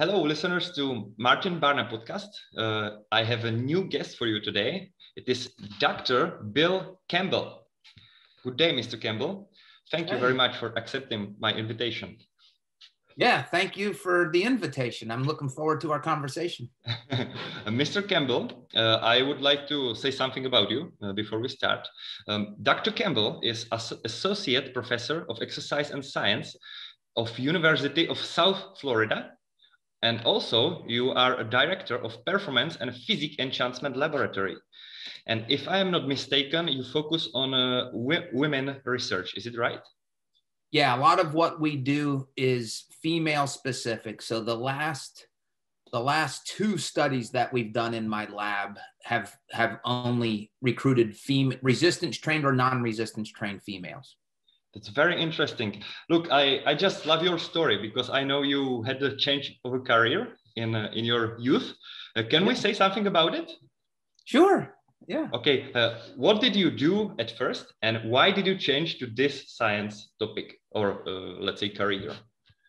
Hello, listeners to Martin Barna podcast. I have a new guest for you today. It is Dr. Bill Campbell. Good day, Mr. Campbell. Thank you very much for accepting my invitation. Yeah, thank you for the invitation. I'm looking forward to our conversation. Mr. Campbell, I would like to say something about you before we start. Dr. Campbell is Associate Professor of Exercise and Science of University of South Florida. And also, you are a director of Performance and Physique Enchancement Laboratory. And if I am not mistaken, you focus on women research. Is it right? Yeah, a lot of what we do is female specific. So the last two studies that we've done in my lab have only recruited resistance trained or non-resistance trained females. That's very interesting. Look, I just love your story because I know you had a change of a career in your youth. Can we say something about it? Sure. Yeah. Okay. What did you do at first, and why did you change to this science topic, or let's say career?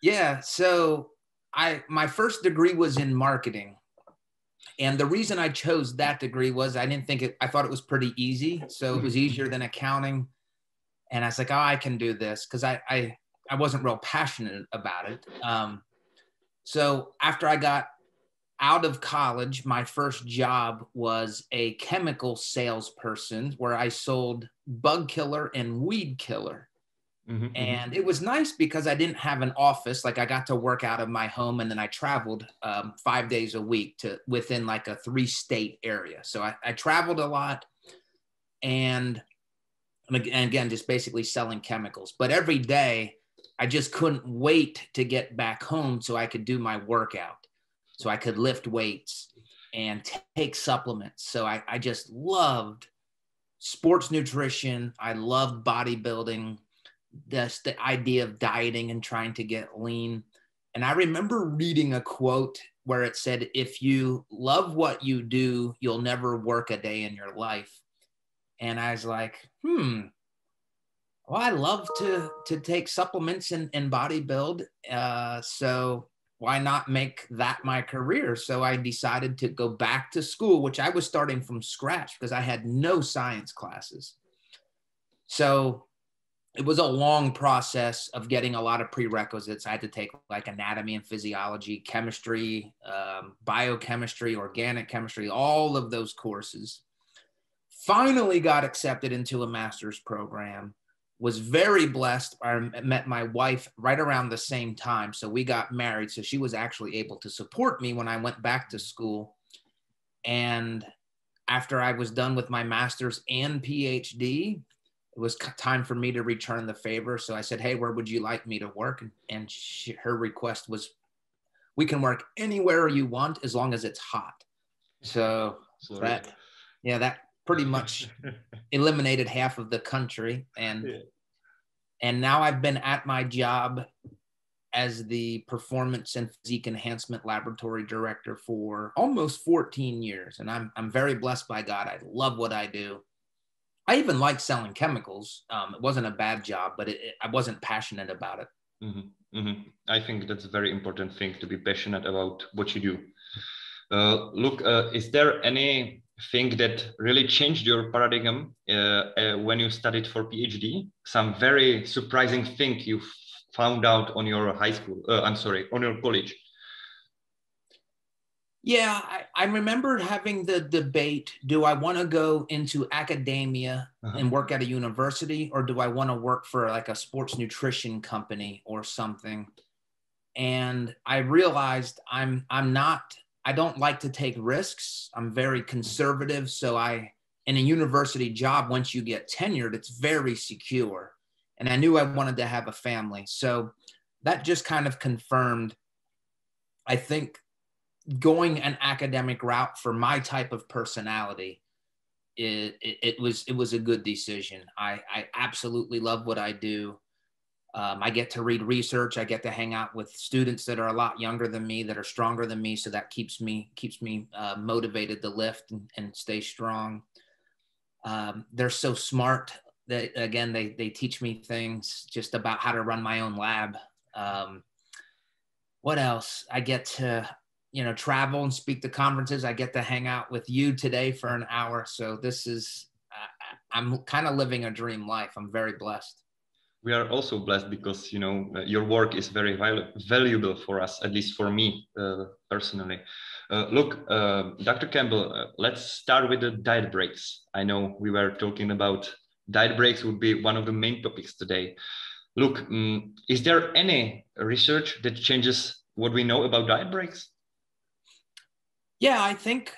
Yeah. So my first degree was in marketing. And the reason I chose that degree was I thought it was pretty easy. So it was easier than accounting. And I was like, oh, I can do this because I wasn't real passionate about it. So after I got out of college, my first job was a chemical salesperson where I sold bug killer and weed killer. And it was nice because I didn't have an office. Like I got to work out of my home, and then I traveled 5 days a week to within like a 3-state area. So I traveled a lot, and again, just basically selling chemicals. But every day, I just couldn't wait to get back home so I could do my workout, so I could lift weights and take supplements. So I just loved sports nutrition. I loved bodybuilding, the idea of dieting and trying to get lean. And I remember reading a quote where it said, if you love what you do, you'll never work a day in your life. And I was like, well, I love to take supplements and bodybuild. So why not make that my career? So I decided to go back to school, which I was starting from scratch because I had no science classes. So it was a long process of getting a lot of prerequisites. I had to take like anatomy and physiology, chemistry, biochemistry, organic chemistry, all of those courses. Finally got accepted into a master's program, was very blessed. I met my wife right around the same time. So we got married. So she was actually able to support me when I went back to school. And after I was done with my master's and PhD, it was time for me to return the favor. So I said, hey, where would you like me to work? And her request was, we can work anywhere you want as long as it's hot. So that pretty much eliminated half of the country. And now I've been at my job as the Performance and Physique Enhancement Laboratory Director for almost 14 years. And I'm very blessed by God. I love what I do. I even like selling chemicals. It wasn't a bad job, but I wasn't passionate about it. I think that's a very important thing, to be passionate about what you do. Look, is there anything that really changed your paradigm when you studied for PhD? Some very surprising thing you found out on your on your college? Yeah, I remember having the debate, do I want to go into academia and work at a university, or do I want to work for like a sports nutrition company or something? And I realized I don't like to take risks. I'm very conservative. So in a university job, once you get tenured, it's very secure. And I knew I wanted to have a family. So that just kind of confirmed, I think, going an academic route for my type of personality, it was a good decision. I absolutely love what I do. I get to read research. I get to hang out with students that are a lot younger than me, that are stronger than me. So that keeps me motivated to lift and stay strong. They're so smart that, again, they teach me things just about how to run my own lab. what else? I get to, travel and speak to conferences. I get to hang out with you today for an hour. So this is, I'm kind of living a dream life. I'm very blessed. We are also blessed because, your work is very valuable for us, at least for me personally. Look, Dr. Campbell, let's start with the diet breaks. I know we were talking about diet breaks would be one of the main topics today. Look, is there any research that changes what we know about diet breaks? Yeah, I think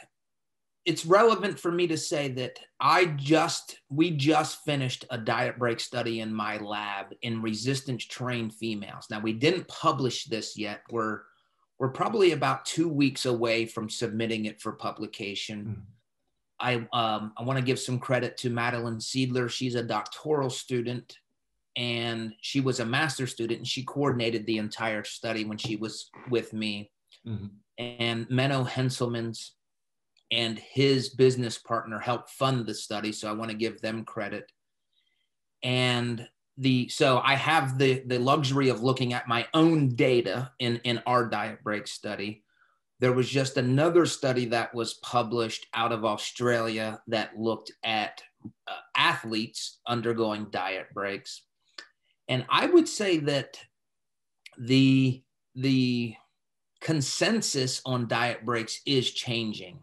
it's relevant for me to say that we just finished a diet break study in my lab in resistance trained females. Now, we didn't publish this yet. We're probably about 2 weeks away from submitting it for publication. I want to give some credit to Madeline Seidler. She's a doctoral student and she was a master's student, and she coordinated the entire study when she was with me. And Menno Henselmans and his business partner helped fund the study. So I want to give them credit. And so I have the luxury of looking at my own data in our diet break study. There was just another study that was published out of Australia that looked at athletes undergoing diet breaks. And I would say that the consensus on diet breaks is changing.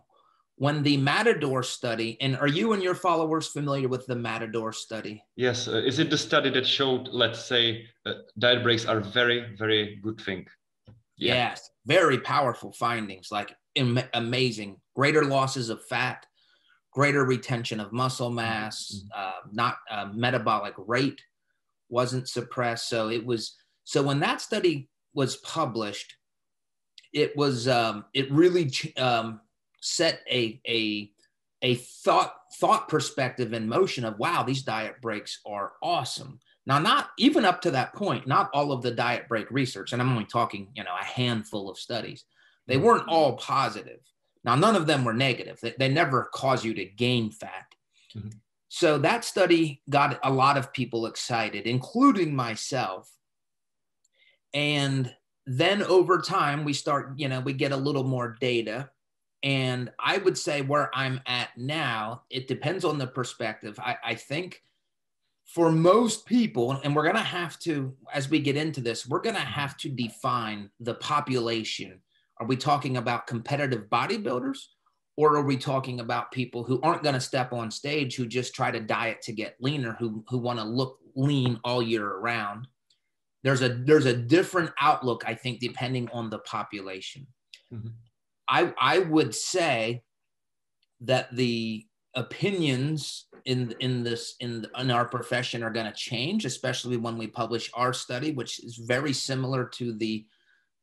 When the Matador study, and are you and your followers familiar with the Matador study? Yes. Is it the study that showed, let's say, diet breaks are very, very good thing? Yeah. Yes, very powerful findings, like amazing. Greater losses of fat, greater retention of muscle mass, metabolic rate wasn't suppressed. So when that study was published, it was it really set a thought perspective in motion of, wow, these diet breaks are awesome. Now, not even up to that point, not all of the diet break research, and I'm only talking, a handful of studies, they weren't all positive. Now, none of them were negative. They never cause you to gain fat. So that study got a lot of people excited, including myself. And then over time, we get a little more data. And I would say where I'm at now, it depends on the perspective. I think for most people, and we're going to have to, as we get into this, we're going to have to define the population. Are we talking about competitive bodybuilders? Or are we talking about people who aren't going to step on stage, who just try to diet to get leaner, who want to look lean all year around? There's a different outlook, I think, depending on the population. I would say that the opinions in our profession are going to change, especially when we publish our study, which is very similar to the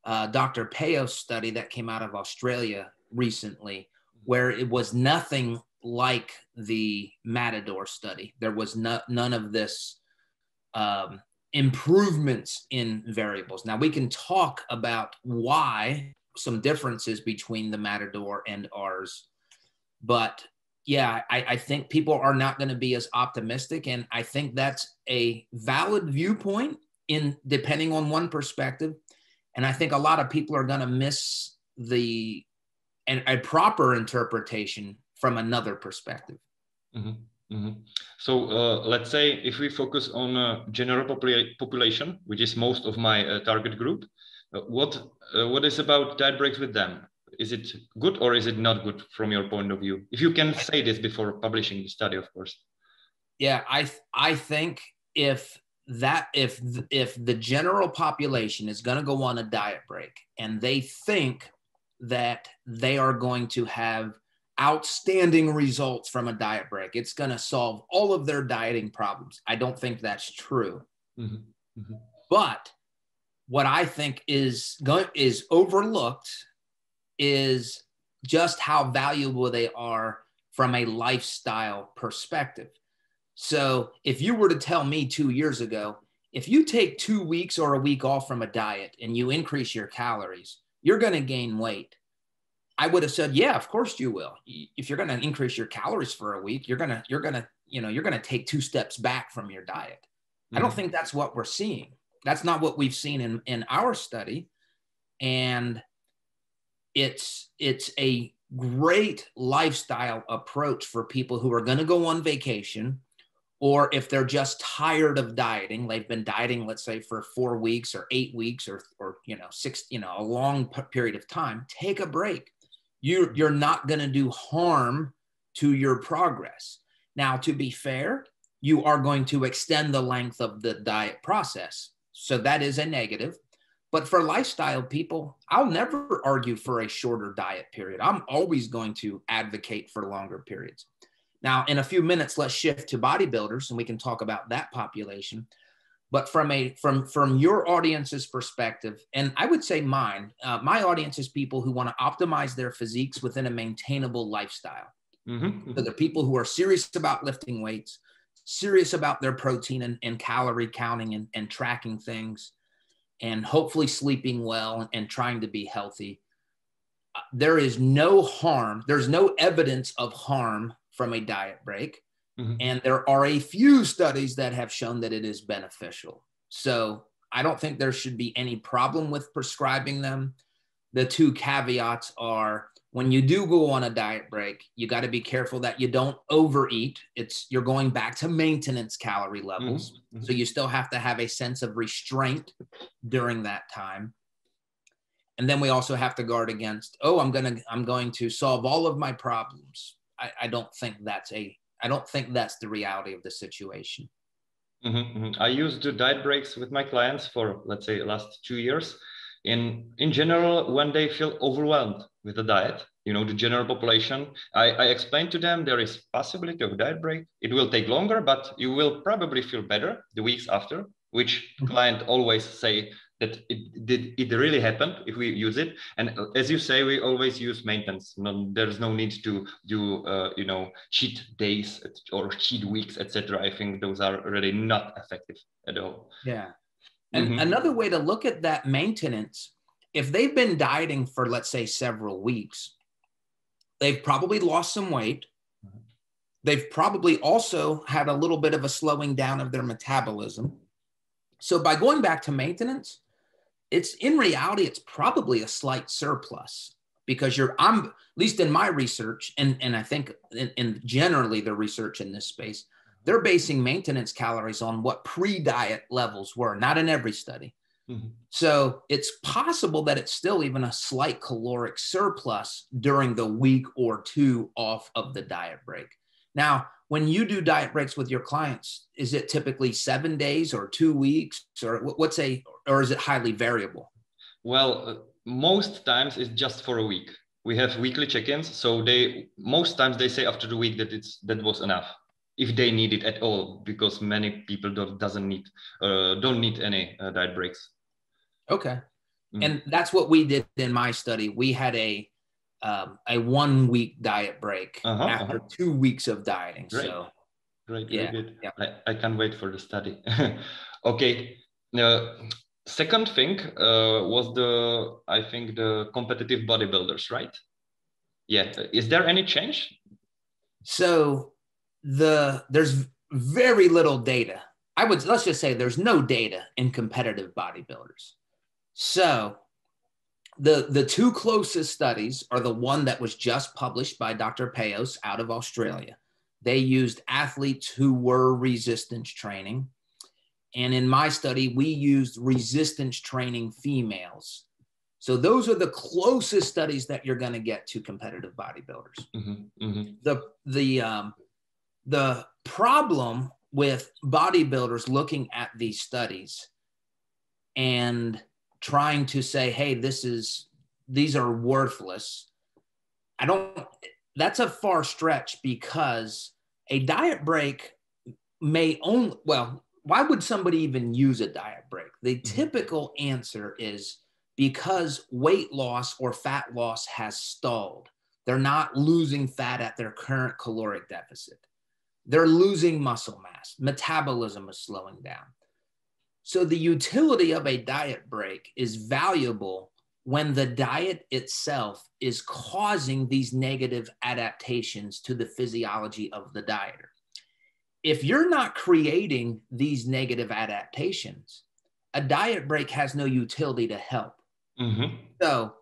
Dr. Peo study that came out of Australia recently, where it was nothing like the Matador study. There was none of this improvements in variables. Now, we can talk about why, some differences between the Matador and ours, but yeah, I think people are not going to be as optimistic, and I think that's a valid viewpoint depending on one perspective, and I think a lot of people are going to miss a proper interpretation from another perspective. So let's say if we focus on general population, which is most of my target group, what is about diet breaks with them? Is it good or is it not good from your point of view? If you can say this before publishing the study, of course. Yeah, I think if the general population is going to go on a diet break and they think that they are going to have outstanding results from a diet break, it's going to solve all of their dieting problems. I don't think that's true. But what I think is overlooked is just how valuable they are from a lifestyle perspective. So if you were to tell me 2 years ago, if you take 2 weeks or a week off from a diet and you increase your calories, you're going to gain weight, I would have said, yeah, of course you will. If you're going to increase your calories for a week, you're going to take 2 steps back from your diet. I don't think that's what we're seeing. That's not what we've seen in our study. And it's a great lifestyle approach for people who are going to go on vacation, or if they're just tired of dieting. They've been dieting, let's say, for 4 weeks or 8 weeks or 6, a long period of time. Take a break. You're not going to do harm to your progress. Now, to be fair, you are going to extend the length of the diet process. So that is a negative. But for lifestyle people, I'll never argue for a shorter diet period. I'm always going to advocate for longer periods. Now, in a few minutes, let's shift to bodybuilders and we can talk about that population. But from your audience's perspective, and I would say mine, my audience is people who want to optimize their physiques within a maintainable lifestyle. Mm-hmm. So they're people who are serious about lifting weights, serious about their protein and calorie counting and tracking things, and hopefully sleeping well and trying to be healthy. There is no harm. There's no evidence of harm from a diet break. Mm-hmm. And there are a few studies that have shown that it is beneficial. So I don't think there should be any problem with prescribing them. The two caveats are, when you do go on a diet break, you got to be careful that you don't overeat. You're going back to maintenance calorie levels. Mm-hmm. So you still have to have a sense of restraint during that time. And then we also have to guard against, I'm going to solve all of my problems. I don't think that's the reality of the situation. Mm-hmm, mm-hmm. I used to diet breaks with my clients for, let's say, last 2 years. In general, when they feel overwhelmed with the diet, the general population, I explain to them there is possibility of diet break. It will take longer, but you will probably feel better the weeks after, which client always say that it really happened if we use it. And as you say, we always use maintenance. There's no need to do, cheat days or cheat weeks, etc. I think those are really not effective at all. Yeah. And another way to look at that maintenance, if they've been dieting for, let's say, several weeks, they've probably lost some weight. They've probably also had a little bit of a slowing down of their metabolism. So by going back to maintenance, in reality, it's probably a slight surplus, because I'm, at least in my research, and I think in generally the research in this space, they're basing maintenance calories on what pre-diet levels were, not in every study. Mm-hmm. So it's possible that it's still even a slight caloric surplus during the week or two off of the diet break. Now, when you do diet breaks with your clients, is it typically 7 days or 2 weeks, or or is it highly variable? Well, most times it's just for a week. We have weekly check-ins, so most times they say after the week that was enough, if they need it at all, because many people don't need any diet breaks. Okay. Mm. And that's what we did in my study. We had a 1 week diet break after 2 weeks of dieting. Great. So great. Yeah. Good. Yeah. I can't wait for the study. Okay. Second thing was the competitive bodybuilders, right? Yeah. Is there any change? So there's very little data. Let's just say there's no data in competitive bodybuilders. So the two closest studies are the one that was just published by Dr. Payos out of Australia. They used athletes who were resistance training. And in my study, we used resistance training females. So those are the closest studies that you're going to get to competitive bodybuilders. Mm-hmm, mm-hmm. The problem with bodybuilders looking at these studies and trying to say, hey, these are worthless. That's a far stretch, because a diet break why would somebody even use a diet break? The typical answer is because weight loss or fat loss has stalled. They're not losing fat at their current caloric deficit. They're losing muscle mass. Metabolism is slowing down. So the utility of a diet break is valuable when the diet itself is causing these negative adaptations to the physiology of the dieter. If you're not creating these negative adaptations, a diet break has no utility to help. Mm-hmm. So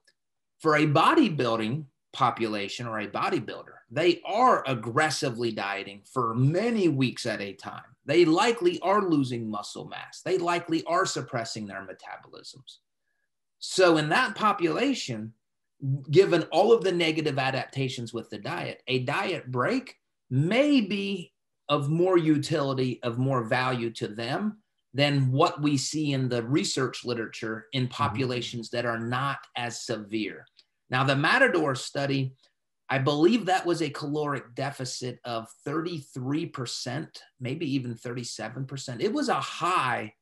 for a bodybuilding population or a bodybuilder, they are aggressively dieting for many weeks at a time. They likely are losing muscle mass. They likely are suppressing their metabolisms. So in that population, given all of the negative adaptations with the diet, a diet break may be of more utility, of more value to them than what we see in the research literature in populations that are not as severe. Now, the Matador study, I believe that was a caloric deficit of 33%, maybe even 37%. It was a high,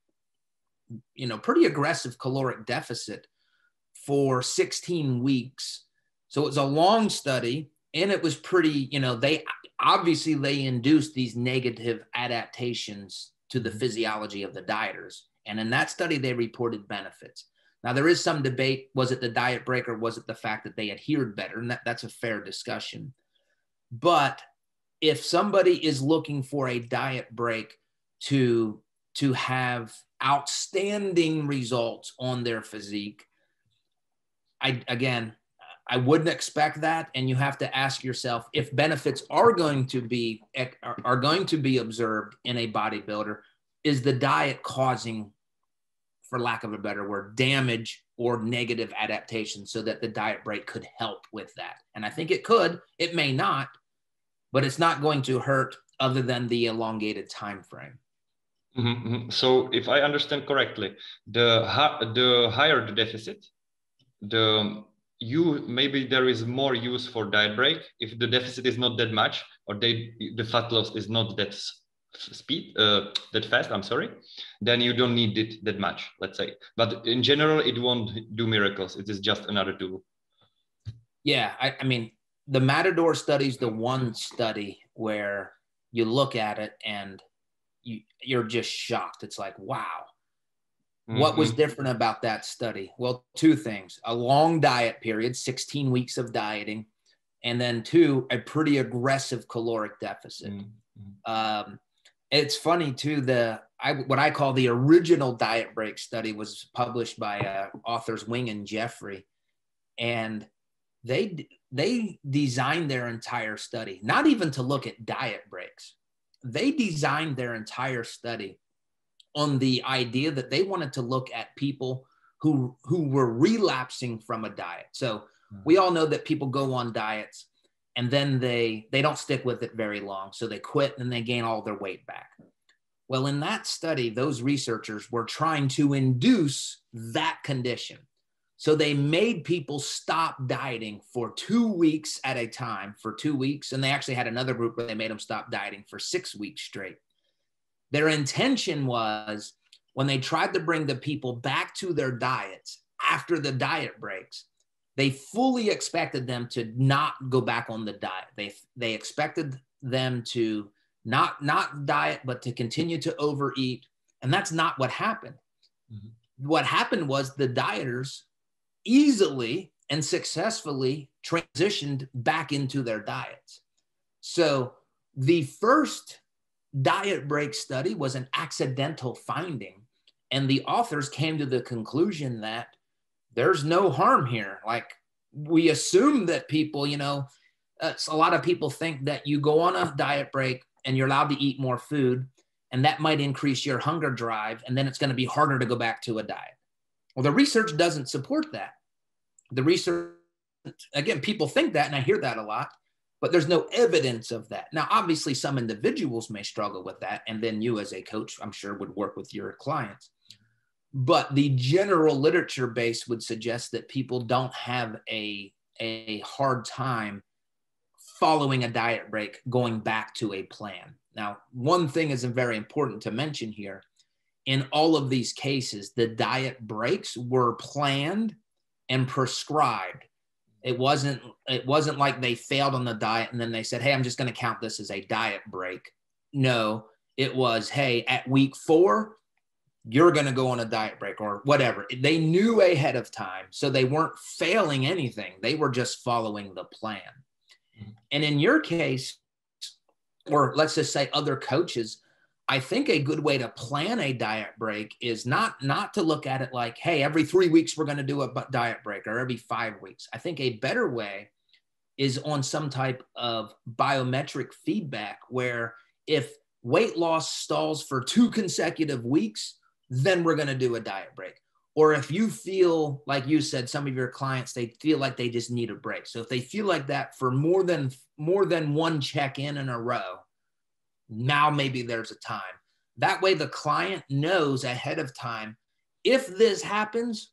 pretty aggressive caloric deficit for 16 weeks. So it was a long study, and it was pretty, they induced these negative adaptations to the physiology of the dieters. And in that study, they reported benefits. Now, there is some debate. Was it the diet break or was it the fact that they adhered better? And that's a fair discussion. But if somebody is looking for a diet break to have outstanding results on their physique, I wouldn't expect that. And you have to ask yourself, if benefits are going to be observed in a bodybuilder, is the diet causing, for lack of a better word, damage or negative adaptation so that the diet break could help with that? And I think it could. It may not, but it's not going to hurt other than the elongated time frame. Mm-hmm. So if I understand correctly, the higher the deficit, maybe there is more use for diet break. If the deficit is not that much, or the fat loss is not that that fast, then you don't need it that much, let's say. But in general, it won't do miracles. It is just another tool. Yeah, I mean, the Matador study is the one study where you look at it and you're just shocked. It's like, wow. What was different about that study? Well, two things: a long diet period, 16 weeks of dieting, and then two, a pretty aggressive caloric deficit. It's funny too, what I call the original diet break study was published by authors Wing and Jeffrey, and they designed their entire study, not even to look at diet breaks. They designed their entire study on the idea that they wanted to look at people who were relapsing from a diet. So we all know that people go on diets and then they don't stick with it very long. So they quit and they gain all their weight back. Well, in that study, those researchers were trying to induce that condition. So they made people stop dieting for 2 weeks at a time, for 2 weeks. And they actually had another group where they made them stop dieting for 6 weeks straight. Their intention was, when they tried to bring the people back to their diets after the diet breaks, they fully expected them to not go back on the diet. They expected them to not diet, but to continue to overeat. And that's not what happened. What happened was the dieters easily and successfully transitioned back into their diets. So the first diet break study was an accidental finding, and the authors came to the conclusion that there's no harm here. Like, we assume that people, a lot of people think that you go on a diet break and you're allowed to eat more food, and that might increase your hunger drive, and then it's going to be harder to go back to a diet. Well, the research doesn't support that. The research, again, people think that, and I hear that a lot, but there's no evidence of that. Now, obviously, some individuals may struggle with that, and then you as a coach, I'm sure, would work with your clients. But the general literature base would suggest that people don't have a hard time following a diet break, going back to a plan. Now, one thing is very important to mention here. In all of these cases, the diet breaks were planned and prescribed. It wasn't like they failed on the diet and then they said, hey, I'm just going to count this as a diet break. No, it was, hey, at week 4, you're going to go on a diet break or whatever. They knew ahead of time. So they weren't failing anything. They were just following the plan. And in your case, or let's just say other coaches, I think a good way to plan a diet break is not to look at it like, hey, every 3 weeks we're going to do a diet break, or every 5 weeks. I think a better way is on some type of biometric feedback, where if weight loss stalls for 2 consecutive weeks, then we're going to do a diet break. Or if you feel, like you said, some of your clients, they feel like they just need a break. So if they feel like that for more than one check-in in a row, now maybe there's a time. That way the client knows ahead of time, if this happens,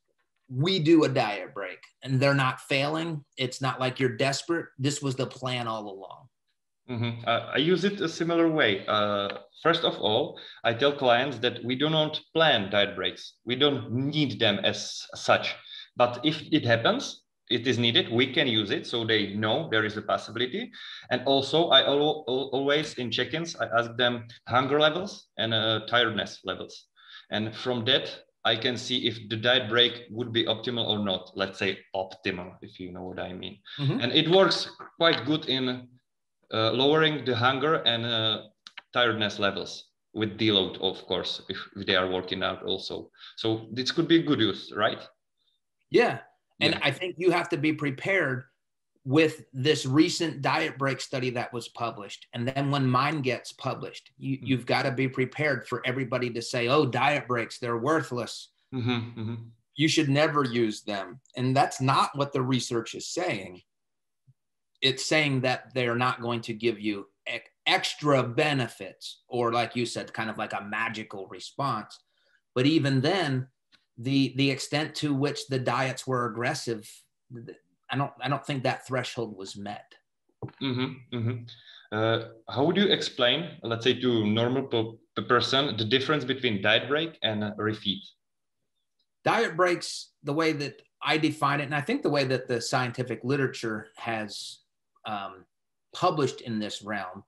we do a diet break, and they're not failing. It's not like you're desperate. This was the plan all along. Mm-hmm. I use it a similar way. First of all, I tell clients that we do not plan diet breaks. We don't need them as such. But if it happens, it is needed, we can use it, so they know there is a possibility. And also, I always in check-ins, I ask them hunger levels and tiredness levels. And from that, I can see if the diet break would be optimal or not. Let's say optimal, if you know what I mean. Mm-hmm. And it works quite good in lowering the hunger and tiredness levels with deload, of course, if they are working out also. So this could be good use, right? Yeah. And I think you have to be prepared with this recent diet break study that was published. And then when mine gets published, you've got to be prepared for everybody to say, oh, diet breaks, they're worthless. Mm-hmm, mm-hmm. You should never use them. And that's not what the research is saying. It's saying that they're not going to give you extra benefits, or like you said, kind of like a magical response. But even then, the extent to which the diets were aggressive, I don't think that threshold was met. Mm-hmm, mm-hmm. How would you explain, let's say, to normal person, the difference between diet break and refeed? Diet breaks, the way that I define it, and I think the way that the scientific literature has published in this realm,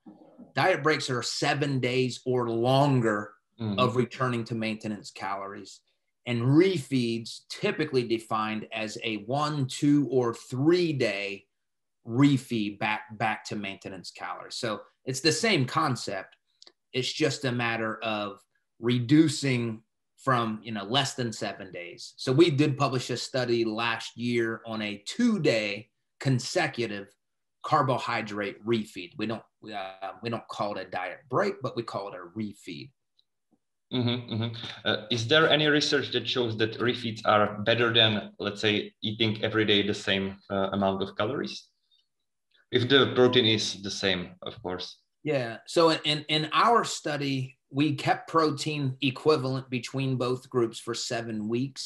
diet breaks are 7 days or longer of returning to maintenance calories. And refeeds typically defined as a 1, 2, or 3 day refeed back to maintenance calories. So it's the same concept. It's just a matter of reducing from less than 7 days. So we did publish a study last year on a 2-day consecutive carbohydrate refeed. We don't call it a diet break, but we call it a refeed. Mm-hmm, mm-hmm. Is there any research that shows that refeeds are better than, let's say, eating every day the same amount of calories? If the protein is the same, of course. Yeah. So in our study, we kept protein equivalent between both groups for 7 weeks.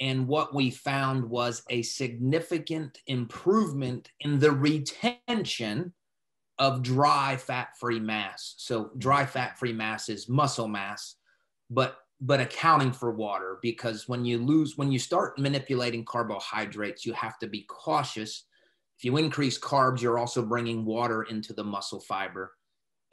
And what we found was a significant improvement in the retention of dry fat-free mass. So dry fat-free mass is muscle mass, but accounting for water, because when you start manipulating carbohydrates, you have to be cautious. If you increase carbs, you're also bringing water into the muscle fiber,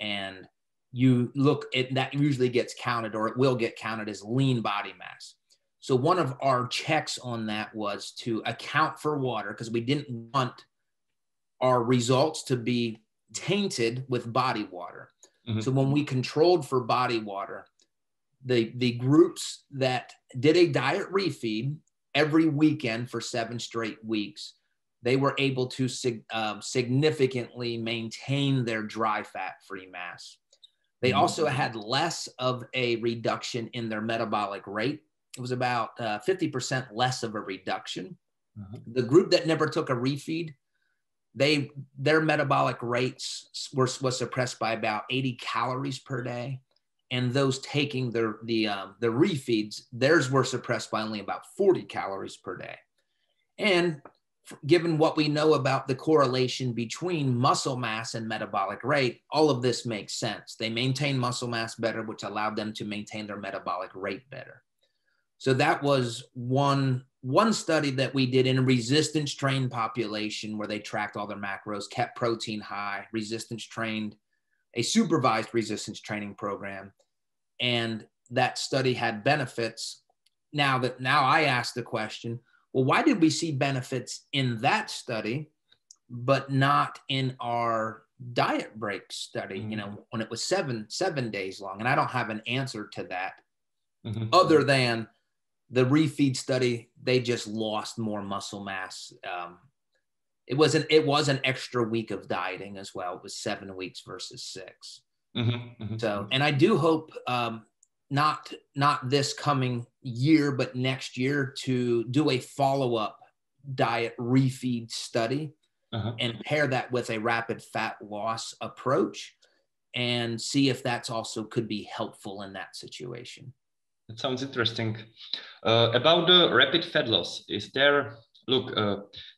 and you look at that usually gets counted, or it will get counted as lean body mass. So one of our checks on that was to account for water, because we didn't want our results to be tainted with body water. Mm-hmm. So when we controlled for body water, the groups that did a diet refeed every weekend for 7 straight weeks, they were able to significantly maintain their dry fat-free mass. They also had less of a reduction in their metabolic rate. It was about 50% less of a reduction. Mm-hmm. The group that never took a refeed, their metabolic rates was suppressed by about 80 calories per day. And those taking the refeeds, theirs were suppressed by only about 40 calories per day. And given what we know about the correlation between muscle mass and metabolic rate, all of this makes sense. They maintained muscle mass better, which allowed them to maintain their metabolic rate better. So that was one study that we did in a resistance trained population, where they tracked all their macros, kept protein high, resistance trained, a supervised resistance training program. And that study had benefits. Now I ask the question, well, why did we see benefits in that study, but not in our diet break study, you know, when it was seven days long. And I don't have an answer to that other than the Refeed study. They just lost more muscle mass. It was an extra week of dieting as well. It was 7 weeks versus 6. So, and I do hope not this coming year, but next year to do a follow-up diet Refeed study and pair that with a rapid fat loss approach and see if that's also could be helpful in that situation. That sounds interesting. About the rapid fat loss, is there, look,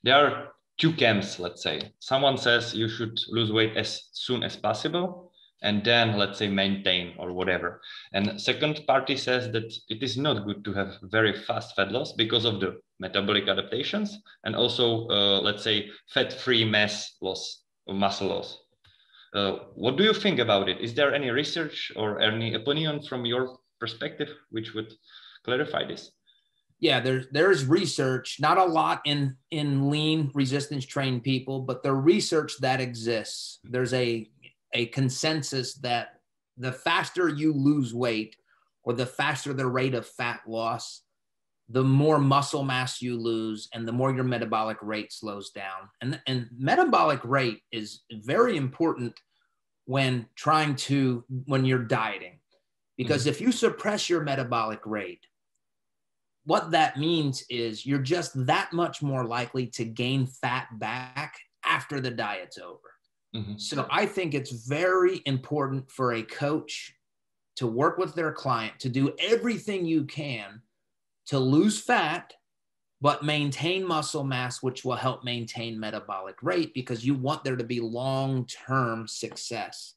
there are two camps, let's say. Someone says you should lose weight as soon as possible and then, let's say, maintain or whatever. And second party says that it is not good to have very fast fat loss because of the metabolic adaptations and also, let's say, fat-free mass loss or muscle loss. What do you think about it? Is there any research or any opinion from your perspective which would clarify this? Yeah, there's research, not a lot in lean resistance trained people, but the research that exists, there's a consensus that the faster you lose weight or the faster the rate of fat loss, the more muscle mass you lose and the more your metabolic rate slows down. And metabolic rate is very important when you're dieting, because if you suppress your metabolic rate, what that means is you're just that much more likely to gain fat back after the diet's over. So I think it's very important for a coach to work with their client to do everything you can to lose fat, but maintain muscle mass, which will help maintain metabolic rate because you want there to be long-term success.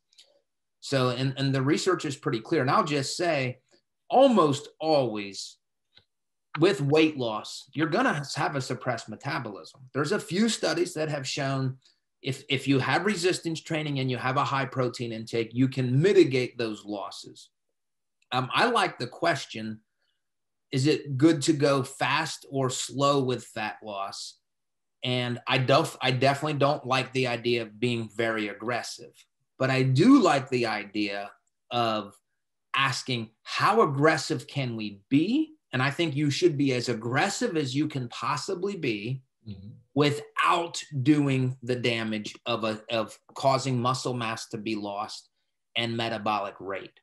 So, and the research is pretty clear. And I'll just say almost always with weight loss, you're going to have a suppressed metabolism. There's a few studies that have shown if you have resistance training and you have a high protein intake, you can mitigate those losses. I like the question, is it good to go fast or slow with fat loss? And I definitely don't like the idea of being very aggressive, but I do like the idea of asking how aggressive can we be? And I think you should be as aggressive as you can possibly be without doing the damage of causing muscle mass to be lost and metabolic rate.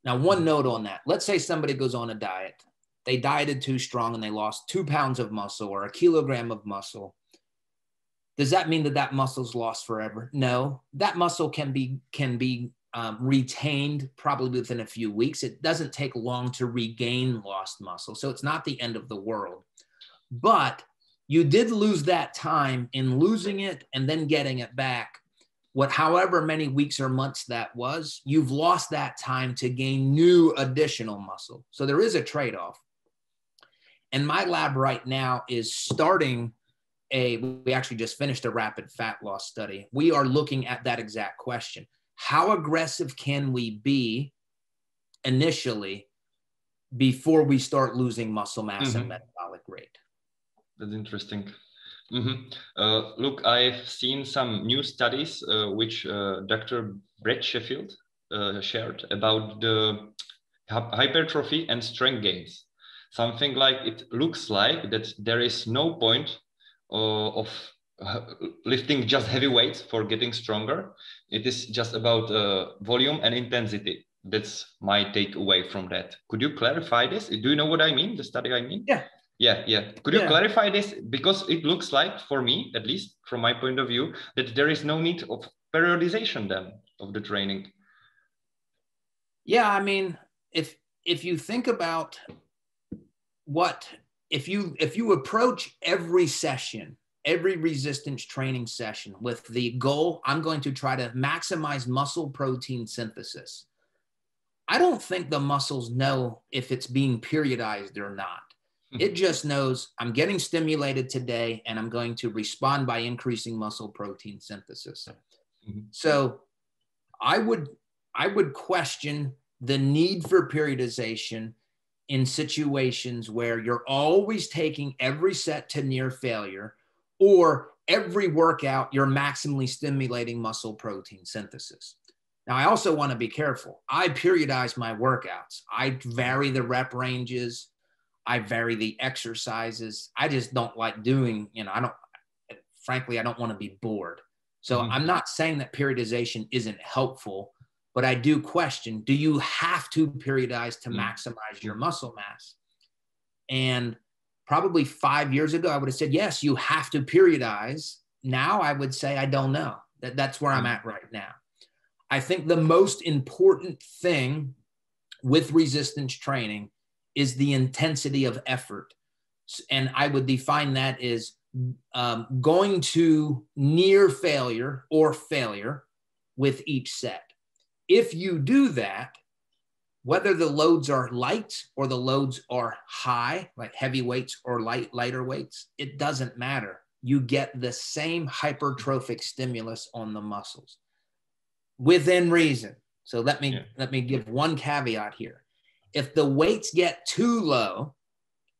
Now, one note on that. Let's say somebody goes on a diet. They dieted too strong and they lost 2 pounds of muscle or a kilogram of muscle. Does that mean that that muscle's lost forever? No, that muscle can be retained probably within a few weeks. It doesn't take long to regain lost muscle. So it's not the end of the world. But you did lose that time in losing it and then getting it back. However many weeks or months that was, you've lost that time to gain new additional muscle. So there is a trade-off. And my lab right now is starting we actually just finished a rapid fat loss study. We are looking at that exact question. How aggressive can we be initially before we start losing muscle mass and metabolic rate? That's interesting. Look, I've seen some new studies which Dr. Brett Sheffield shared about the hypertrophy and strength gains. Something like it looks like that there is no point of lifting just heavy weights for getting stronger. It is just about volume and intensity. That's my takeaway from that. Could you clarify this? Do you know what I mean? The study I mean? Yeah. Could you clarify this? Because it looks like, for me, at least from my point of view, that there is no need of periodization then of the training. Yeah, I mean, if you think about if you approach every session, every resistance training session with the goal, I'm going to try to maximize muscle protein synthesis. I don't think the muscles know if it's being periodized or not. It just knows I'm getting stimulated today and I'm going to respond by increasing muscle protein synthesis. So I would question the need for periodization in situations where you're always taking every set to near failure, or every workout, you're maximally stimulating muscle protein synthesis. Now, I also want to be careful. I periodize my workouts. I vary the rep ranges. I vary the exercises. I just don't like doing, frankly, I don't want to be bored. So I'm not saying that periodization isn't helpful, but I do question, do you have to periodize to maximize your muscle mass? And probably 5 years ago, I would have said, yes, you have to periodize. Now I would say, I don't know. That's where I'm at right now. I think the most important thing with resistance training is the intensity of effort. And I would define that as going to near failure or failure with each set. If you do that, whether the loads are light or the loads are high, like heavy weights or lighter weights, it doesn't matter. You get the same hypertrophic stimulus on the muscles within reason. So let me give one caveat here. If the weights get too low,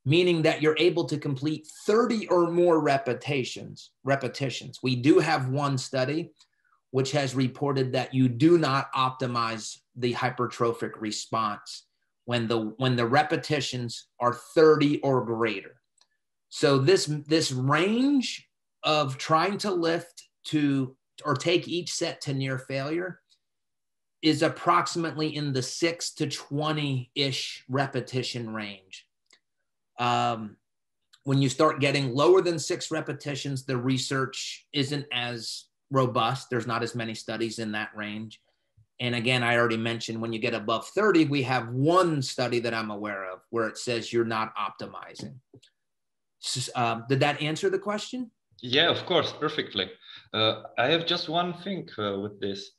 meaning that you're able to complete 30 or more repetitions, we do have one study which has reported that you do not optimize the hypertrophic response when the repetitions are 30 or greater. So this range of trying to lift to or take each set to near failure is approximately in the 6 to 20-ish repetition range. When you start getting lower than 6 repetitions, the research isn't as robust. There's not as many studies in that range. And again, I already mentioned when you get above 30, we have one study that I'm aware of where it says you're not optimizing. Did that answer the question? Yeah, of course, perfectly. I have just one thing with this.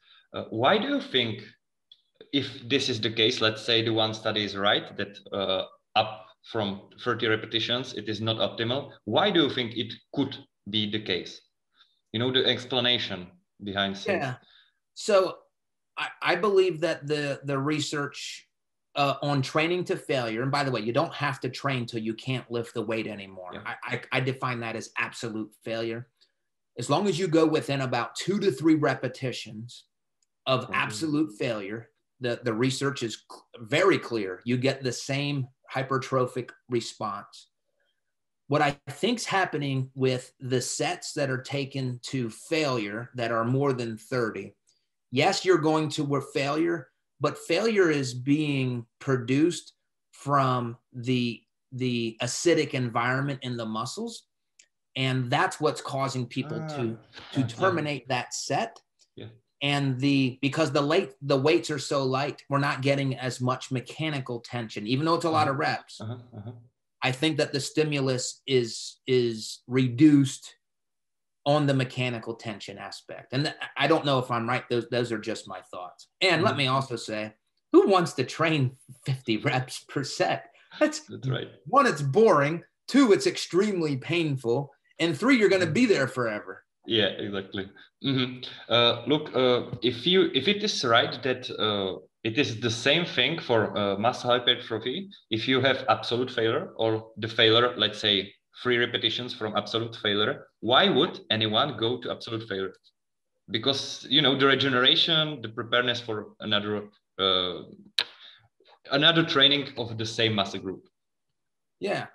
Why do you think, if this is the case, let's say the one study is right, that up from 30 repetitions, it is not optimal. Why do you think it could be the case? The explanation behind things. Yeah. So I believe that the research on training to failure, and by the way, you don't have to train till you can't lift the weight anymore. Yeah. I define that as absolute failure. As long as you go within about 2 to 3 repetitions of absolute failure, the research is very clear. You get the same hypertrophic response. What I think's happening with the sets that are taken to failure that are more than 30, yes, you're going to failure, but failure is being produced from the acidic environment in the muscles. And that's what's causing people to terminate that set. Yeah. And because the weights are so light, we're not getting as much mechanical tension, even though it's a lot of reps. I think that the stimulus is reduced on the mechanical tension aspect. And I don't know if I'm right. Those are just my thoughts. And let me also say, who wants to train 50 reps per set? That's right. 1, it's boring. 2, it's extremely painful. And 3, you're going to be there forever. Yeah, exactly. Look, if it is right that it is the same thing for muscle hypertrophy, if you have absolute failure or the failure, let's say 3 repetitions from absolute failure, why would anyone go to absolute failure? Because the regeneration, the preparedness for another training of the same muscle group. Yeah.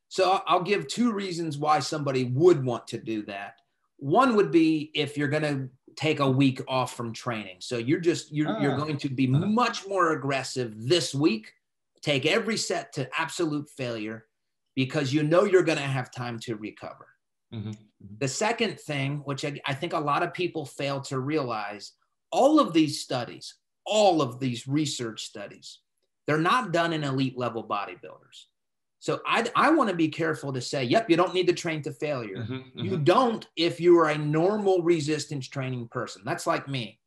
So I'll give 2 reasons why somebody would want to do that. One would be if you're going to take a week off from training. So you're going to be much more aggressive this week, take every set to absolute failure because you're going to have time to recover. The second thing, which I think a lot of people fail to realize, all of these studies, all of these research studies, they're not done in elite level bodybuilders. So I want to be careful to say, yep, you don't need to train to failure. You don't if you are a normal resistance training person. That's like me.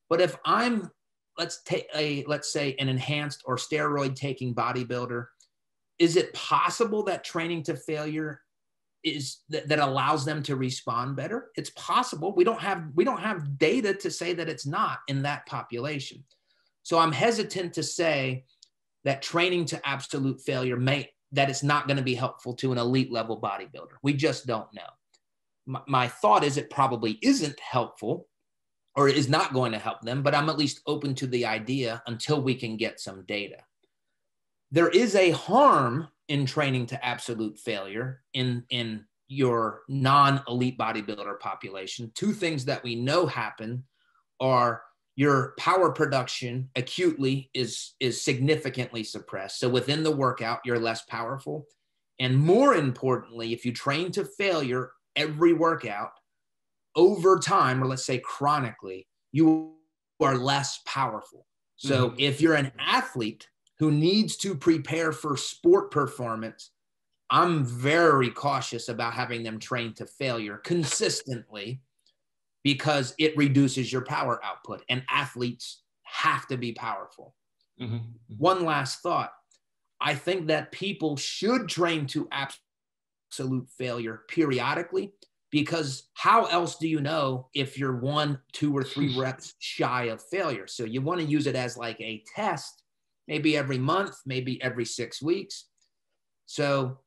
But if I'm, let's say an enhanced or steroid taking bodybuilder, is it possible that training to failure that allows them to respond better? It's possible. We don't have data to say that it's not in that population. So I'm hesitant to say that training to absolute failure that it's not going to be helpful to an elite level bodybuilder. We just don't know. my thought is it probably isn't helpful or is not going to help them, but I'm at least open to the idea until we can get some data. There is a harm in training to absolute failure in your non-elite bodybuilder population. Two things that we know happen are your power production acutely is significantly suppressed. So within the workout, you're less powerful. And more importantly, if you train to failure every workout, over time, or let's say chronically, you are less powerful. So if you're an athlete who needs to prepare for sport performance, I'm very cautious about having them train to failure consistently because it reduces your power output, and athletes have to be powerful. One last thought. I think that people should train to absolute failure periodically, because how else do you know if you're 1, 2, or 3 reps shy of failure? So you want to use it as like a test, maybe every month, maybe every 6 weeks. So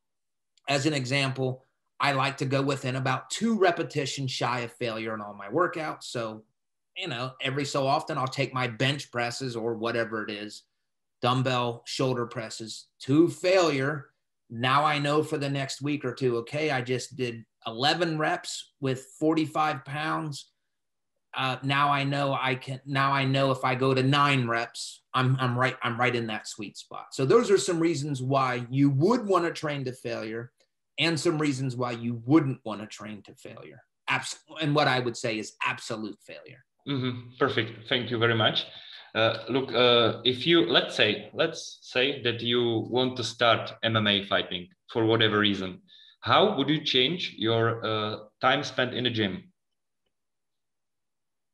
as an example, I like to go within about 2 repetitions shy of failure in all my workouts. So, you know, every so often I'll take my bench presses or whatever it is, dumbbell shoulder presses to failure. Now I know for the next week or 2, okay, I just did 11 reps with 45 pounds. Now I know if I go to 9 reps, I'm right in that sweet spot. So those are some reasons why you would want to train to failure, and some reasons why you wouldn't want to train to failure. And what I would say is absolute failure. Perfect. Thank you very much. Look, if you, let's say that you want to start MMA fighting for whatever reason, how would you change your time spent in the gym?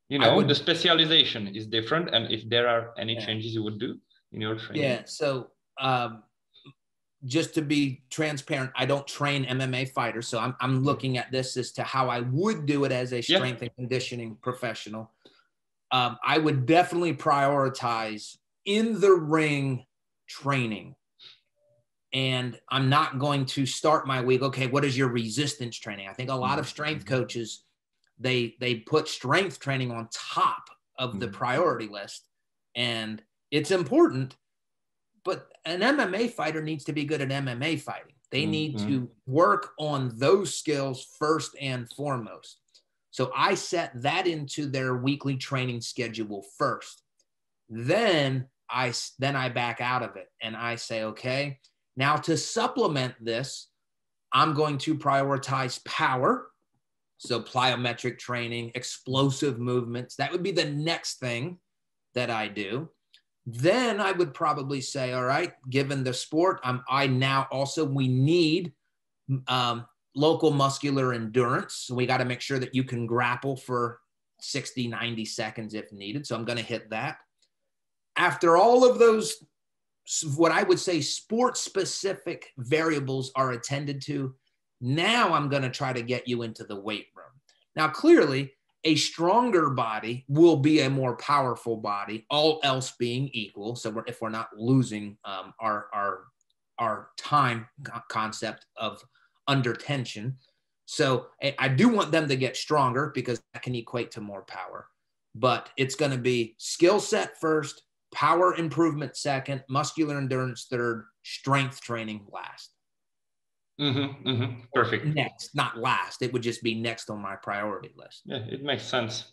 You know, the specialization is different. And if there are any changes you would do in your training? Yeah. So, just to be transparent, I don't train MMA fighters. So I'm looking at this as to how I would do it as a strength and conditioning professional. I would definitely prioritize in the ring training. And I'm not going to start my week, okay, what is your resistance training? I think a lot of strength coaches, they put strength training on top of the priority list. And it's important, but an MMA fighter needs to be good at MMA fighting. They need to work on those skills first and foremost. So I set that into their weekly training schedule first. Then I back out of it and I say, okay, now to supplement this, I'm going to prioritize power. So plyometric training, explosive movements, that would be the next thing that I do. Then I would probably say, all right, given the sport, we need local muscular endurance. So we got to make sure that you can grapple for 60, 90 seconds if needed. So I'm going to hit that. After all of those, what I would say sport-specific variables are attended to, now I'm going to try to get you into the weight room. Now, clearly, a stronger body will be a more powerful body, all else being equal. So if we're not losing our time concept of under tension. So I do want them to get stronger because that can equate to more power. But it's going to be skill set first, power improvement second, muscular endurance third, strength training last. Perfect. Next, not last. It would just be next on my priority list. Yeah, it makes sense.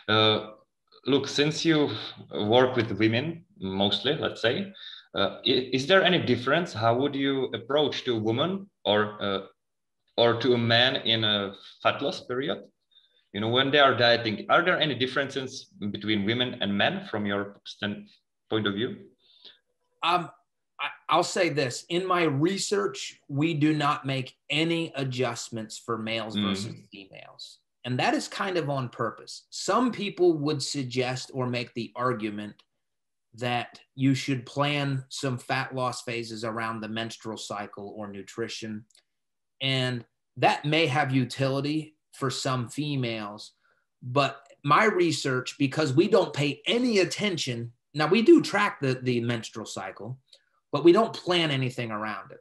Look, since you work with women mostly, let's say, is there any difference? How would you approach to a woman or to a man in a fat loss period? You know, when they are dieting, are there any differences between women and men from your point of view? I'll say this. In my research, we do not make any adjustments for males versus females. And that is kind of on purpose. Some people would suggest or make the argument that you should plan some fat loss phases around the menstrual cycle or nutrition. And that may have utility for some females. But my research, because we don't pay any attention, now we do track the menstrual cycle, but we don't plan anything around it.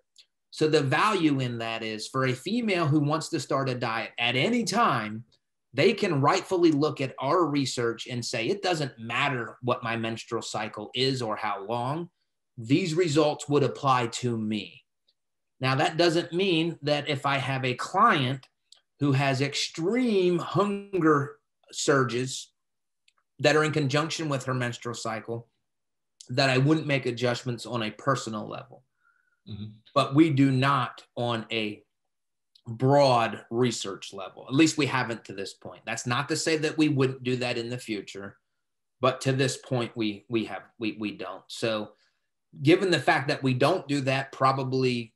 So the value in that is for a female who wants to start a diet at any time, they can rightfully look at our research and say, it doesn't matter what my menstrual cycle is or how long, these results would apply to me. Now, that doesn't mean that if I have a client who has extreme hunger surges that are in conjunction with her menstrual cycle, that I wouldn't make adjustments on a personal level. Mm-hmm. But we do not on a broad research level. At least we haven't to this point. That's not to say that we wouldn't do that in the future, but to this point, we don't. So given the fact that we don't do that, probably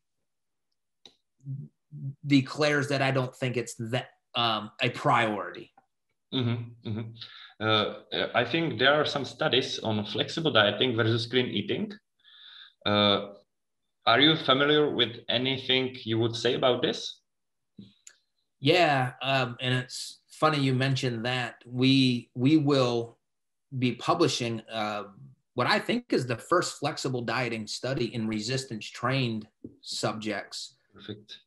declares that I don't think it's that a priority. Mm-hmm, mm-hmm. I think there are some studies on flexible dieting versus clean eating. Are you familiar with anything you would say about this? Yeah, and it's funny you mentioned that. We will be publishing what I think is the first flexible dieting study in resistance trained subjects. Perfect.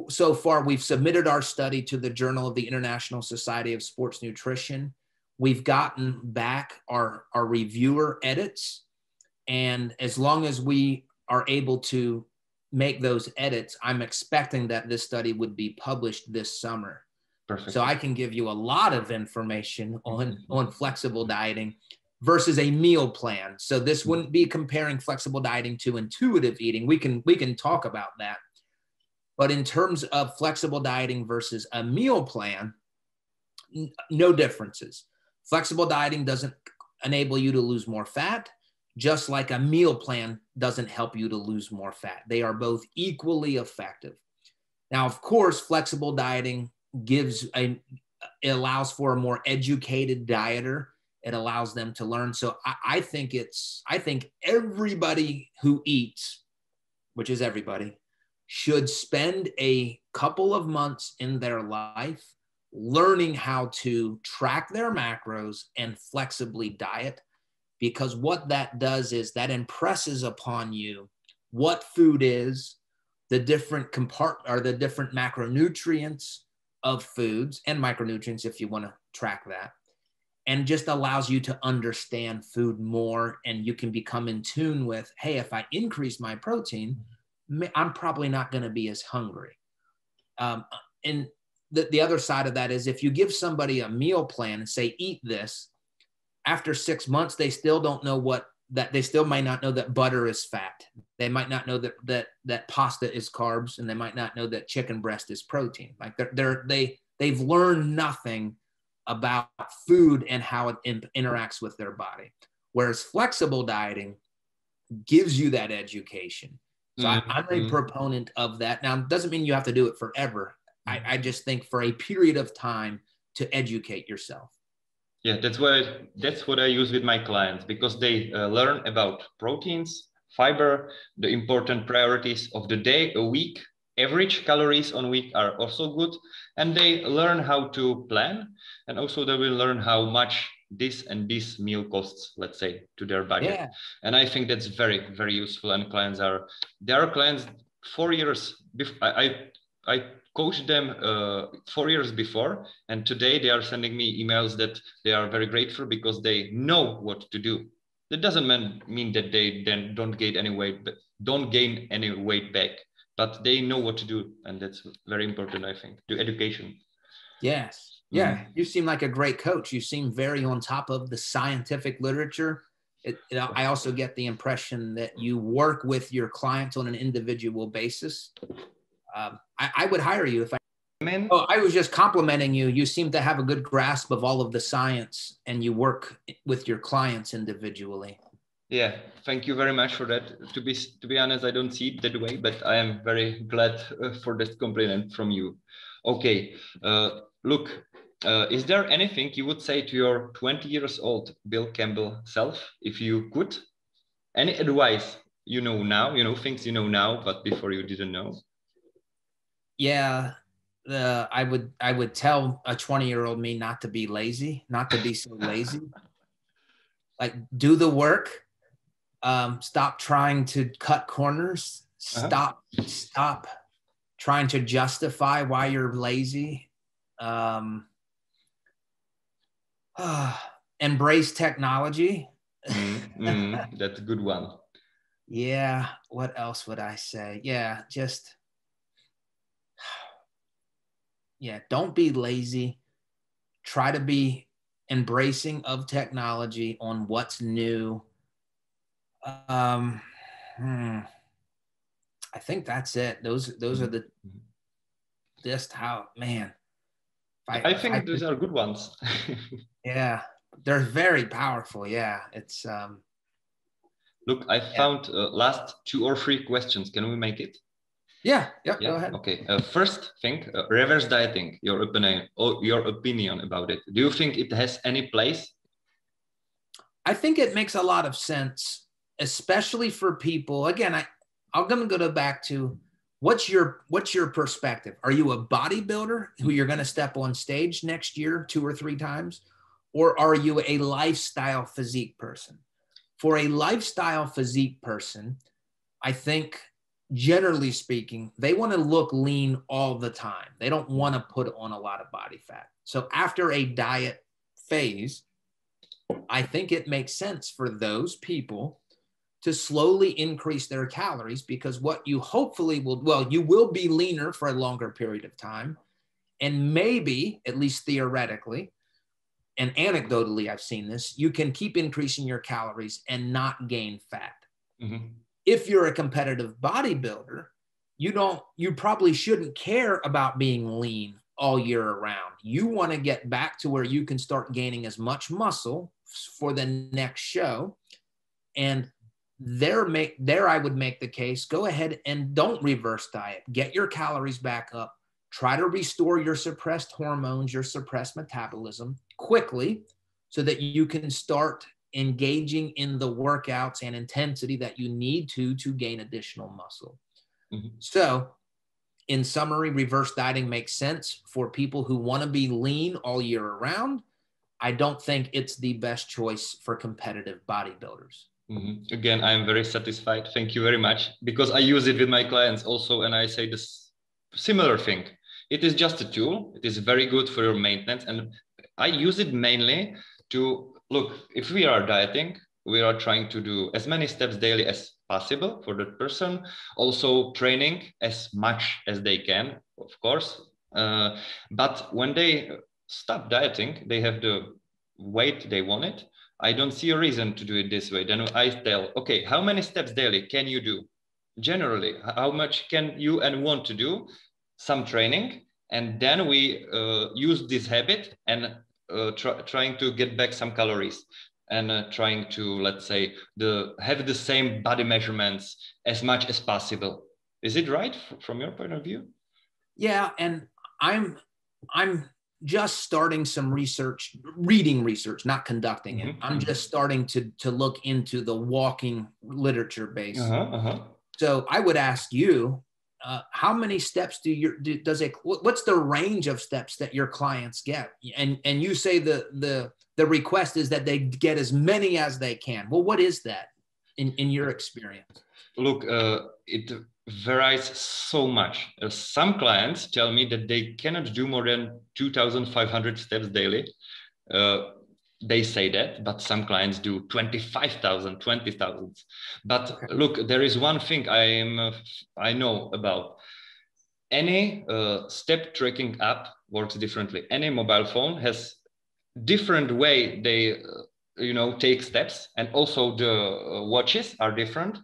So far, we've submitted our study to the Journal of the International Society of Sports Nutrition. We've gotten back our reviewer edits. And as long as we are able to make those edits, I'm expecting that this study would be published this summer. Perfect. So I can give you a lot of information on flexible dieting versus a meal plan. So this wouldn't be comparing flexible dieting to intuitive eating. We can talk about that. But in terms of flexible dieting versus a meal plan, no differences. Flexible dieting doesn't enable you to lose more fat, just like a meal plan doesn't help you to lose more fat. They are both equally effective. Now, of course, flexible dieting it allows for a more educated dieter. It allows them to learn. So I think everybody who eats, which is everybody, should spend a couple of months in their life learning how to track their macros and flexibly diet, because what that does is that impresses upon you what food is, the different different macronutrients of foods and micronutrients, if you want to track that, and just allows you to understand food more. And you can become in tune with, hey, if I increase my protein, I'm probably not going to be as hungry. And the other side of that is if you give somebody a meal plan and say, eat this, after 6 months, they still don't know they still might not know that butter is fat. They might not know that pasta is carbs, and they might not know that chicken breast is protein. Like they've learned nothing about food and how it interacts with their body. Whereas flexible dieting gives you that education. So I'm a proponent of that. Now, it doesn't mean you have to do it forever. I just think for a period of time to educate yourself. Yeah, that's what I use with my clients, because they learn about proteins, fiber, the important priorities of the day, a week. Average calories on week are also good, and they learn how to plan, and also they will learn how much this and this meal costs, let's say, to their budget. Yeah. And I think that's very, very useful. And there are clients 4 years before. I coached them 4 years before, and today they are sending me emails that they are very grateful because they know what to do. That doesn't mean that they then don't gain any weight back, but they know what to do, and that's very important, I think, to education. Yes. Yeah, you seem like a great coach. You seem very on top of the scientific literature. I also get the impression that you work with your clients on an individual basis. I would hire you if I. I was just complimenting you. You seem to have a good grasp of all of the science, and you work with your clients individually. Yeah, thank you very much for that. To be honest, I don't see it that way, but I am very glad for that compliment from you. Okay, look, is there anything you would say to your 20 years old Bill Campbell self, if you could? Any advice you know now, things you know now, but before you didn't know? Yeah, I would tell a 20-year-old me not to be lazy, not to be so lazy. Like, do the work. Stop trying to cut corners. Stop trying to justify why you're lazy. Embrace technology. That's a good one. Yeah. What else would I say? Yeah. Don't be lazy. Try to be embracing of technology on what's new. I think that's it. Those are the just how, man. I think those are good ones. Yeah, they're very powerful. Yeah, it's Look, I found last 2 or 3 questions. Can we make it? Yeah, go ahead. Okay. First thing, reverse dieting. Your opinion about it. Do you think it has any place? I think it makes a lot of sense, especially for people. Again, I'm going to go back to what's your perspective? Are you a bodybuilder who you're going to step on stage next year 2 or 3 times? Or are you a lifestyle physique person? For a lifestyle physique person, I think generally speaking, they want to look lean all the time. They don't want to put on a lot of body fat. So after a diet phase, I think it makes sense for those people to slowly increase their calories, because what you hopefully you will be leaner for a longer period of time. And maybe, at least theoretically, and anecdotally, I've seen this, you can keep increasing your calories and not gain fat. If you're a competitive bodybuilder, you probably shouldn't care about being lean all year around. You want to get back to where you can start gaining as much muscle for the next show. And there I would make the case, go ahead and don't reverse diet. Get your calories back up. Try to restore your suppressed hormones, your suppressed metabolism quickly, so that you can start engaging in the workouts and intensity that you need to gain additional muscle. So in summary, reverse dieting makes sense for people who want to be lean all year around. I don't think it's the best choice for competitive bodybuilders. Again, I'm very satisfied. Thank you very much, because I use it with my clients also, and I say this similar thing. It is just a tool. It is very good for your maintenance, and I use it mainly to look, if we are dieting, we are trying to do as many steps daily as possible for that person, also training as much as they can, of course. But when they stop dieting, they have the weight they wanted. I don't see a reason to do it this way. Then I tell, okay, how many steps daily can you do? Generally, how much can you and want to do? Some training, and then we use this habit and trying to get back some calories, and trying to, let's say, have the same body measurements as much as possible. Is it right from your point of view? Yeah, and I'm just starting some reading research, not conducting it. I'm just starting to look into the walking literature base. So I would ask you, how many steps what's the range of steps that your clients get? And you say the request is that they get as many as they can. Well, what is that in your experience? Look, it varies so much. Some clients tell me that they cannot do more than 2,500 steps daily. They say that, but some clients do 25,000, 20,000. But look, there is one thing I know about. Any step tracking app works differently. Any mobile phone has different way they take steps, and also the watches are different.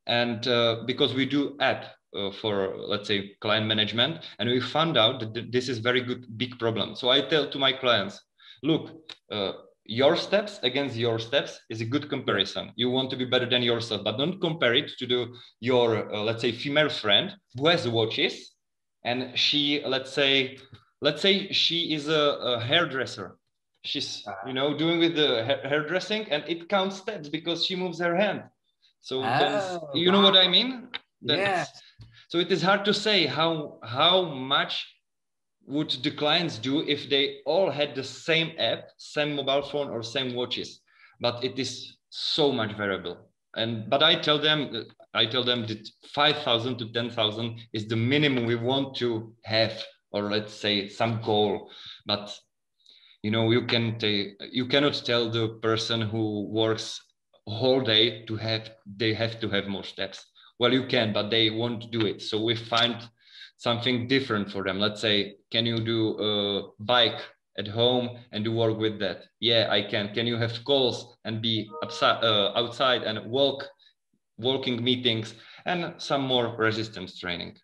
And because we do app for, let's say, client management, and we found out that this is very big problem. So I tell to my clients, look, your steps against your steps is a good comparison. You want to be better than yourself, but don't compare it to your let's say, female friend who has watches, and she, let's say she is a hairdresser. She's doing with the hairdressing, and it counts steps because she moves her hand. So you know what I mean? Yes. So it is hard to say how much would the clients do if they all had the same app, same mobile phone, or same watches. But it is so much variable. But I tell them, I tell them that 5,000 to 10,000 is the minimum we want to have, or let's say some goal. But you know, you cannot tell the person who works a whole day they have to have more steps. Well, you can, but they won't do it. So we find something different for them. Let's say, can you do a bike at home and do work with that? Yeah, I can. Can you have calls and be outside and walking meetings and some more resistance training?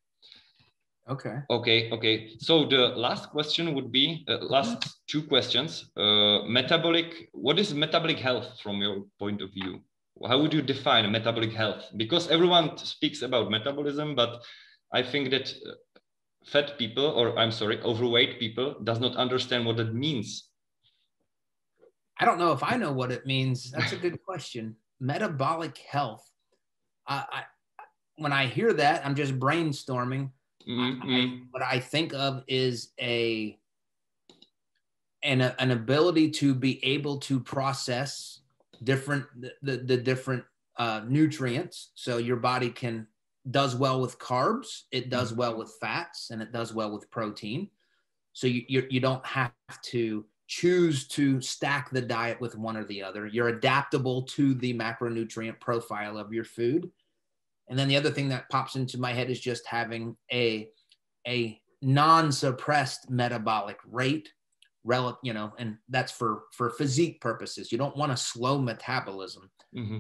Okay. So the last question would be last two questions. Metabolic. What is metabolic health from your point of view? How would you define metabolic health? Because everyone speaks about metabolism, but I think that fat people, or I'm sorry, overweight people, does not understand what it means. I don't know if I know what it means. That's a good question. Metabolic health. When I hear that, I'm just brainstorming. What I think of is an ability to be able to process the different nutrients. So your body does well with carbs, it does well with fats, and it does well with protein. So you don't have to choose to stack the diet with one or the other. You're adaptable to the macronutrient profile of your food. And then the other thing that pops into my head is just having a non-suppressed metabolic rate, and that's for physique purposes. You don't want a slow metabolism,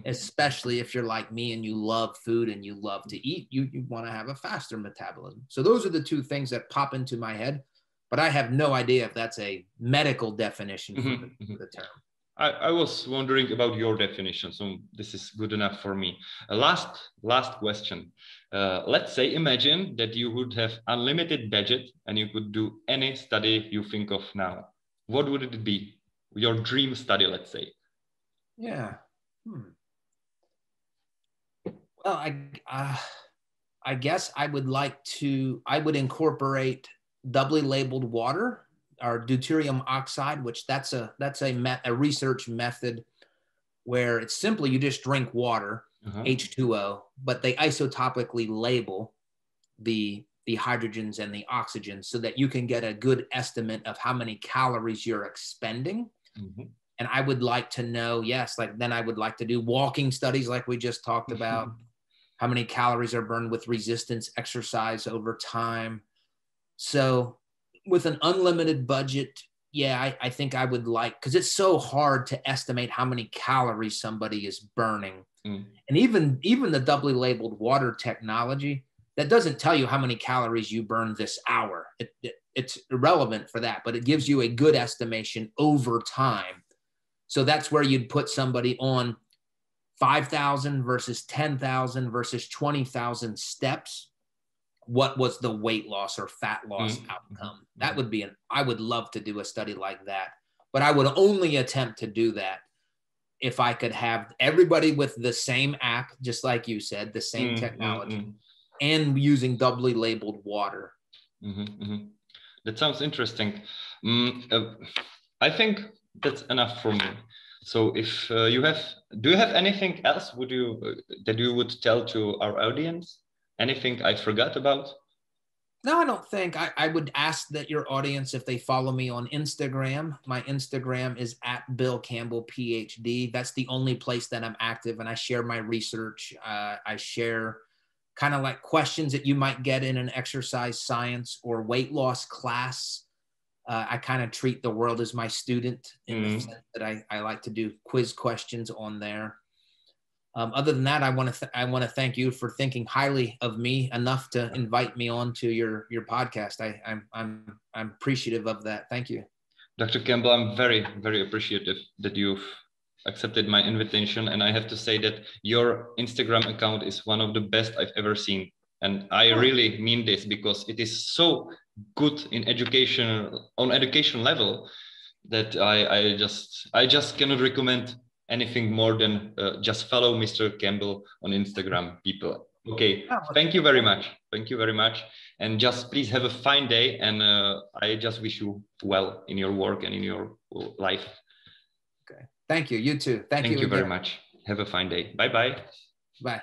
especially if you're like me and you love food and you love to eat. You want to have a faster metabolism. So those are the two things that pop into my head, but I have no idea if that's a medical definition for the term. I was wondering about your definition, so this is good enough for me. Last question. Let's say, imagine that you would have unlimited budget and you could do any study you think of now. What would it be? Your dream study, let's say. Yeah. Well, I guess I would incorporate doubly labeled water, or deuterium oxide, which that's a research method where it's simply you just drink water, H2O, but they isotopically label the hydrogens and the oxygens so that you can get a good estimate of how many calories you're expending. And I would like to know, then I would like to do walking studies like we just talked about, how many calories are burned with resistance exercise over time. So with an unlimited budget, I think I would like, because it's so hard to estimate how many calories somebody is burning. And even the doubly labeled water technology, that doesn't tell you how many calories you burn this hour. It's irrelevant for that, but it gives you a good estimation over time. So that's where you'd put somebody on 5,000 versus 10,000 versus 20,000 steps. What was the weight loss or fat loss outcome? That would be I would love to do a study like that, but I would only attempt to do that if I could have everybody with the same app, just like you said, the same technology, and using doubly labeled water. That sounds interesting. I think that's enough for me. So if do you have anything else that you would tell to our audience? Anything I forgot about? No, I don't think. I would ask that your audience, if they follow me on Instagram, my Instagram is @Bill Campbell PhD. That's the only place that I'm active, and I share my research. I share kind of like questions that you might get in an exercise science or weight loss class. I kind of treat the world as my student in the sense that I like to do quiz questions on there. Other than that, I want to thank you for thinking highly of me enough to invite me on to your podcast. I'm appreciative of that. Thank you, Dr. Campbell. I'm very, very appreciative that you've accepted my invitation, and I have to say that your Instagram account is one of the best I've ever seen, and I really mean this because it is so good in education level that I just cannot recommend anything more than just follow Mr. Campbell on Instagram, people. Okay, thank you very much. Thank you very much. And just please have a fine day. And I just wish you well in your work and in your life. Okay, thank you. You too. Thank you very much. Have a fine day. Bye-bye. Bye.